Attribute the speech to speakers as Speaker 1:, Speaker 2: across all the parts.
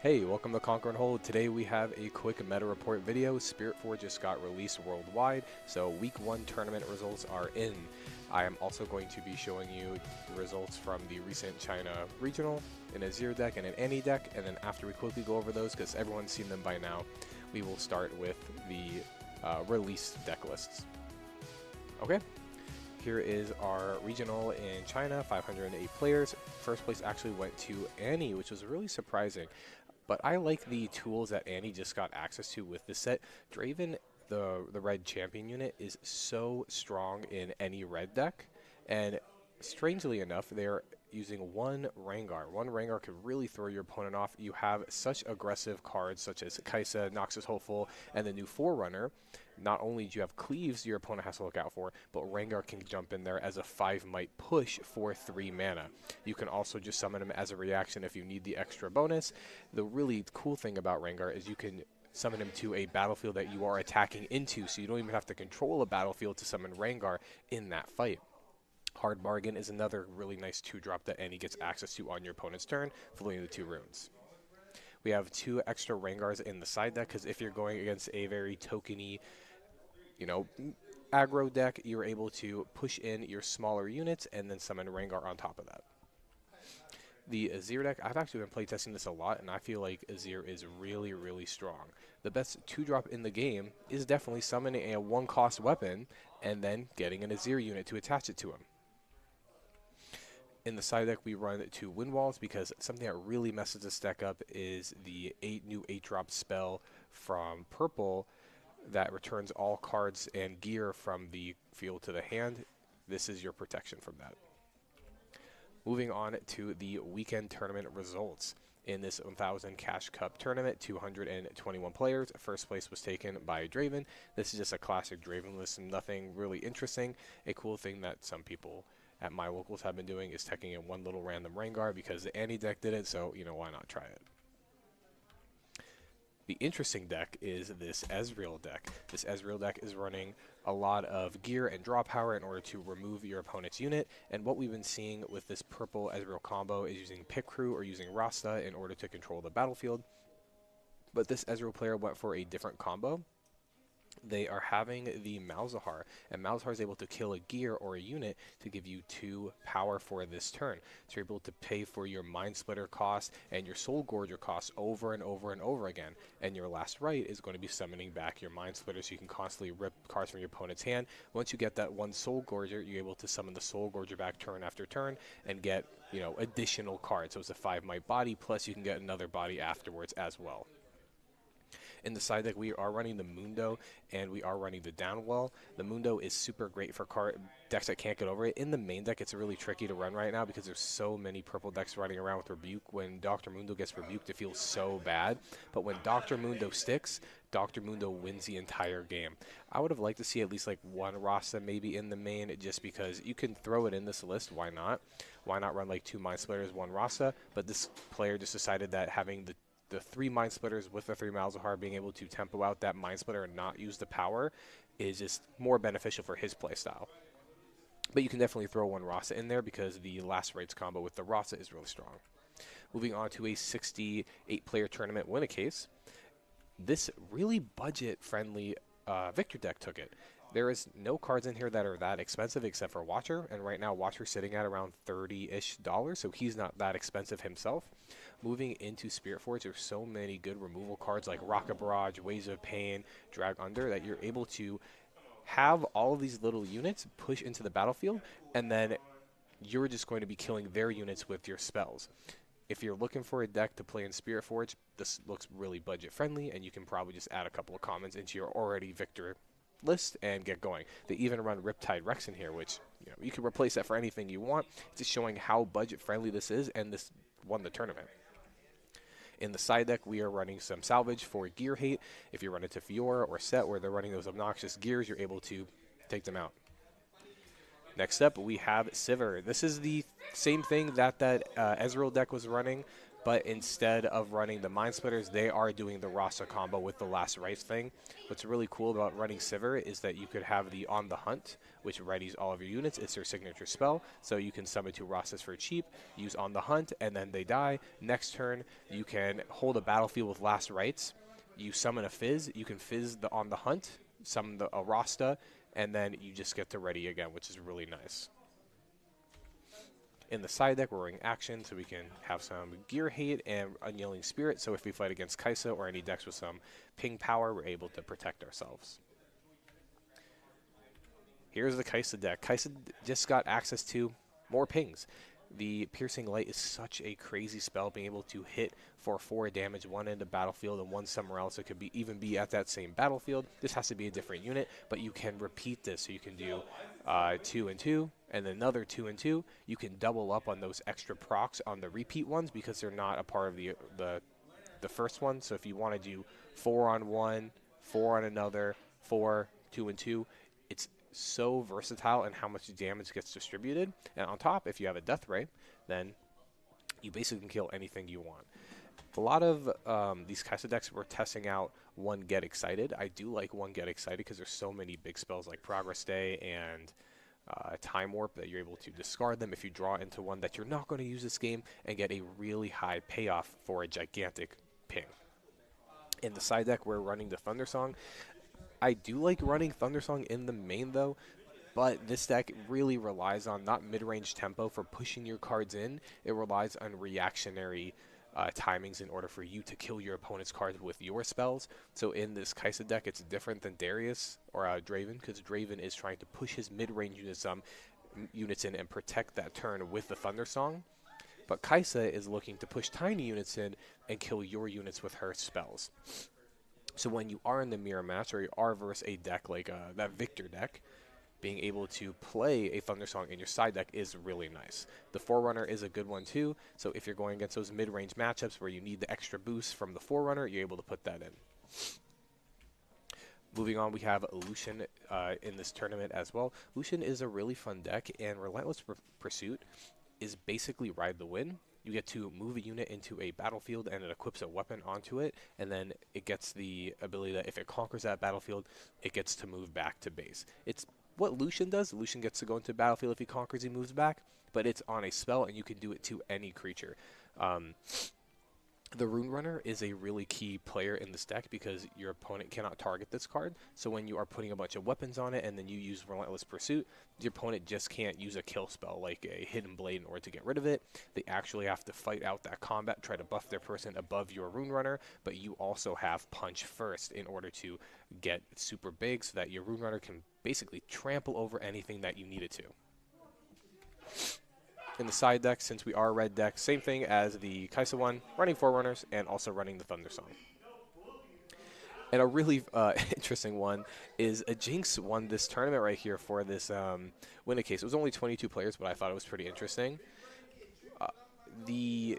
Speaker 1: Hey, welcome to Conquer and Hold. Today we have a quick meta report video. Spiritforged just got released worldwide, so week 1 tournament results are in. I am also going to be showing you the results from the recent China regional, an Azir deck and an Annie deck, and then after we quickly go over those, because everyone's seen them by now, we will start with the released deck lists. Okay. Here is our regional in China, 508 players. First place actually went to Annie, which was really surprising. But I like the tools that Annie just got access to with this set. Dravin, the red champion unit, is so strong in any red deck. And strangely enough, they're using one Rengar. One Rengar could really throw your opponent off. You have such aggressive cards such as Kaisi, Noxus Hopeful, and the new Forerunner. Not only do you have cleaves your opponent has to look out for, but Rengar can jump in there as a 5-might push for 3 mana. You can also just summon him as a reaction if you need the extra bonus. The really cool thing about Rengar is you can summon him to a battlefield that you are attacking into, so you don't even have to control a battlefield to summon Rengar in that fight. Hard Bargain is another really nice 2-drop that Annie gets access to on your opponent's turn, floating the 2 runes. We have 2 extra Rengars in the side deck, because if you're going against a very tokeny, aggro deck, you're able to push in your smaller units and then summon Rengar on top of that. The Azir deck, I've actually been playtesting this a lot, and I feel like Azir is really, really strong. The best 2-drop in the game is definitely summoning a 1-cost weapon and then getting an Azir unit to attach it to him. In the side deck, we run 2 wind walls because something that really messes this deck up is the new 8-drop spell from purple that returns all cards and gear from the field to the hand. This is your protection from that. Moving on to the weekend tournament results. In this 1,000 Cash Cup tournament, 221 players. First place was taken by Dravin. This is just a classic Dravin list, nothing really interesting. A cool thing that some people at my locals have been doing is taking in one little random Rengar because the Annie deck did it, so why not try it? The interesting deck is this Ezreal deck. This Ezreal deck is running a lot of gear and draw power in order to remove your opponent's unit, and what we've been seeing with this purple Ezreal combo is using Pit Crew or using Rasta in order to control the battlefield. But this Ezreal player went for a different combo. They are having the Malzahar, and Malzahar is able to kill a gear or a unit to give you 2 power for this turn. So you're able to pay for your Mind Splitter cost and your Soul Gorger cost over and over and over again. And your last right is going to be summoning back your Mind Splitter, so you can constantly rip cards from your opponent's hand. Once you get that 1 Soul Gorger, you're able to summon the Soul Gorger back turn after turn and get, additional cards. So it's a 5-might body, plus you can get another body afterwards as well. In the side deck, we are running the Mundo, and we are running the Downwell. The Mundo is super great for decks that can't get over it. In the main deck, it's really tricky to run right now because there's so many purple decks running around with Rebuke. When Dr. Mundo gets rebuked, it feels so bad. But when Dr. Mundo sticks, Dr. Mundo wins the entire game. I would have liked to see at least like 1 Rasta maybe in the main, just because you can throw it in this list. Why not? Why not run like 2 Mind Splitters, 1 Rasta? But this player just decided that having the 3 Mind Splitters with the 3 Malzahar, being able to tempo out that Mind Splitter and not use the power is just more beneficial for his playstyle. But you can definitely throw 1 Rasta in there because the last rights combo with the Rasta is really strong. Moving on to a 68-player tournament win a case. This really budget-friendly Victor deck took it. There is no cards in here that are that expensive except for Watcher, and right now Watcher's sitting at around $30-ish, so he's not that expensive himself. Moving into Spiritforged, there's so many good removal cards like Rocket Barrage, Waves of Pain, Drag Under, that you're able to have all of these little units push into the battlefield, and then you're just going to be killing their units with your spells. If you're looking for a deck to play in Spiritforged, this looks really budget friendly, and you can probably just add a couple of commons into your already Victor list and get going. They even run Riptide Rex in here, which you can replace that for anything you want. It's just showing how budget friendly this is, and this won the tournament. In the side deck, we are running some salvage for gear hate. If you run into Fiora or Set where they're running those obnoxious gears, you're able to take them out. Next up, we have Sivr. This is the same thing that Ezreal deck was running but instead of running the Mind Splitters, they are doing the Rasa combo with the Last Rites thing. What's really cool about running Sivr is that you could have the On the Hunt, which readies all of your units. It's their signature spell, so you can summon 2 Rasas for cheap, use On the Hunt, and then they die. Next turn, you can hold a battlefield with Last Rites. You summon a Fizz, you can Fizz the On the Hunt, summon a Rasta, and then you just get to ready again, which is really nice. In the side deck, we're running action, so we can have some Gear Hate and Unyielding Spirit, so if we fight against Kaisa or any decks with some ping power, we're able to protect ourselves. Here's the Kaisa deck. Kaisa just got access to more pings. The Piercing Light is such a crazy spell, being able to hit for 4 damage, 1 in the battlefield and 1 somewhere else. It could be even be at that same battlefield. This has to be a different unit, but you can repeat this. So you can do 2 and 2, and then another 2 and 2. You can double up on those extra procs on the repeat ones because they're not a part of the first one. So if you want to do 4 on 1, 4 on another, 4, 2 and 2, it's so versatile in how much damage gets distributed. And on top, if you have a Death Ray, then you basically can kill anything you want. A lot of these Kaisa decks were testing out 1 Get Excited. I do like 1 Get Excited because there's so many big spells like Progress Day and Time Warp that you're able to discard them if you draw into one that you're not going to use this game and get a really high payoff for a gigantic ping. In the side deck, we're running the Thundersong. I do like running Thundersong in the main, though, but this deck really relies on not mid-range tempo for pushing your cards in. It relies on reactionary timings in order for you to kill your opponent's cards with your spells. So in this Kaisa deck, it's different than Darius or Dravin, because Dravin is trying to push his mid-range units in and protect that turn with the Thundersong. But Kaisa is looking to push tiny units in and kill your units with her spells. So when you are in the mirror match, or you are versus a deck like that Victor deck, being able to play a Thundersong in your side deck is really nice. The Forerunner is a good one too, so if you're going against those mid-range matchups where you need the extra boost from the Forerunner, you're able to put that in. Moving on, we have Lucian in this tournament as well. Lucian is a really fun deck, and Relentless Pursuit is basically Ride the Wind. You get to move a unit into a battlefield and it equips a weapon onto it, and then it gets the ability that if it conquers that battlefield, it gets to move back to base. It's what Lucian does. Lucian gets to go into battlefield if he conquers, he moves back, but it's on a spell and you can do it to any creature. The Rune Runner is a really key player in this deck because your opponent cannot target this card. So when you are putting a bunch of weapons on it and then you use Relentless Pursuit, your opponent just can't use a kill spell like a Hidden Blade in order to get rid of it. They actually have to fight out that combat, try to buff their person above your Rune Runner, but you also have Punch first in order to get super big so that your Rune Runner can basically trample over anything that you need it to. In the side deck, since we are a red deck, same thing as the Kaisa one, running Forerunners and also running the Thundersong. And a really interesting one is a Jinx won this tournament right here for this win a case. It was only 22 players, but I thought it was pretty interesting. The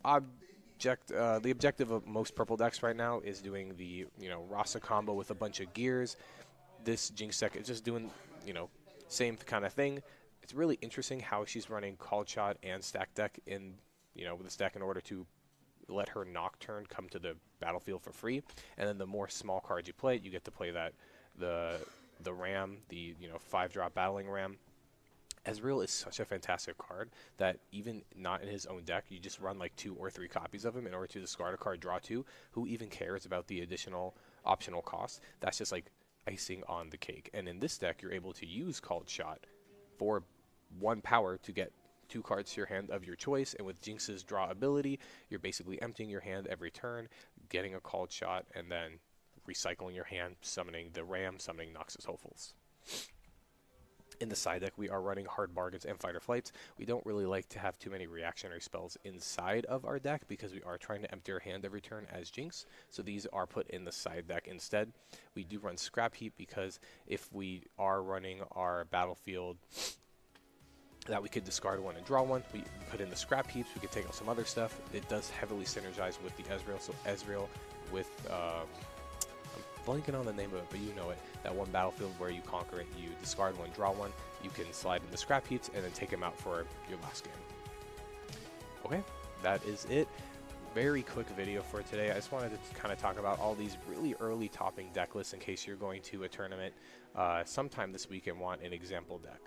Speaker 1: objective of most purple decks right now is doing the Rasa combo with a bunch of gears. This Jinx deck is just doing same kind of thing. It's really interesting how she's running Called Shot and Stack Deck in with this deck in order to let her Nocturne come to the battlefield for free. And then the more small cards you play, you get to play that the Ram, the 5-drop Battling Ram. Ezreal is such a fantastic card that even not in his own deck, you just run like 2 or 3 copies of him in order to discard a card, draw 2. Who even cares about the additional optional cost? That's just like icing on the cake. And in this deck, you're able to use Called Shot for 1 power to get 2 cards to your hand of your choice, and with Jinx's draw ability, you're basically emptying your hand every turn, getting a Called Shot, and then recycling your hand, summoning the Ram, summoning Noxus Hopefuls. In the side deck, we are running Hard Bargains and Fight or Flights. We don't really like to have too many reactionary spells inside of our deck because we are trying to empty our hand every turn as Jinx, so these are put in the side deck instead. We do run Scrap Heap because if we are running our battlefield that we could discard 1 and draw 1, we put in the Scrap Heaps, we could take out some other stuff. It does heavily synergize with the Ezreal, so Ezreal with, I'm blanking on the name of it, but you know it, that one battlefield where you conquer it, you discard 1, draw 1, you can slide in the Scrap Heaps and then take them out for your last game. Okay, that is it. Very quick video for today. I just wanted to kind of talk about all these really early topping deck lists in case you're going to a tournament sometime this week and want an example deck.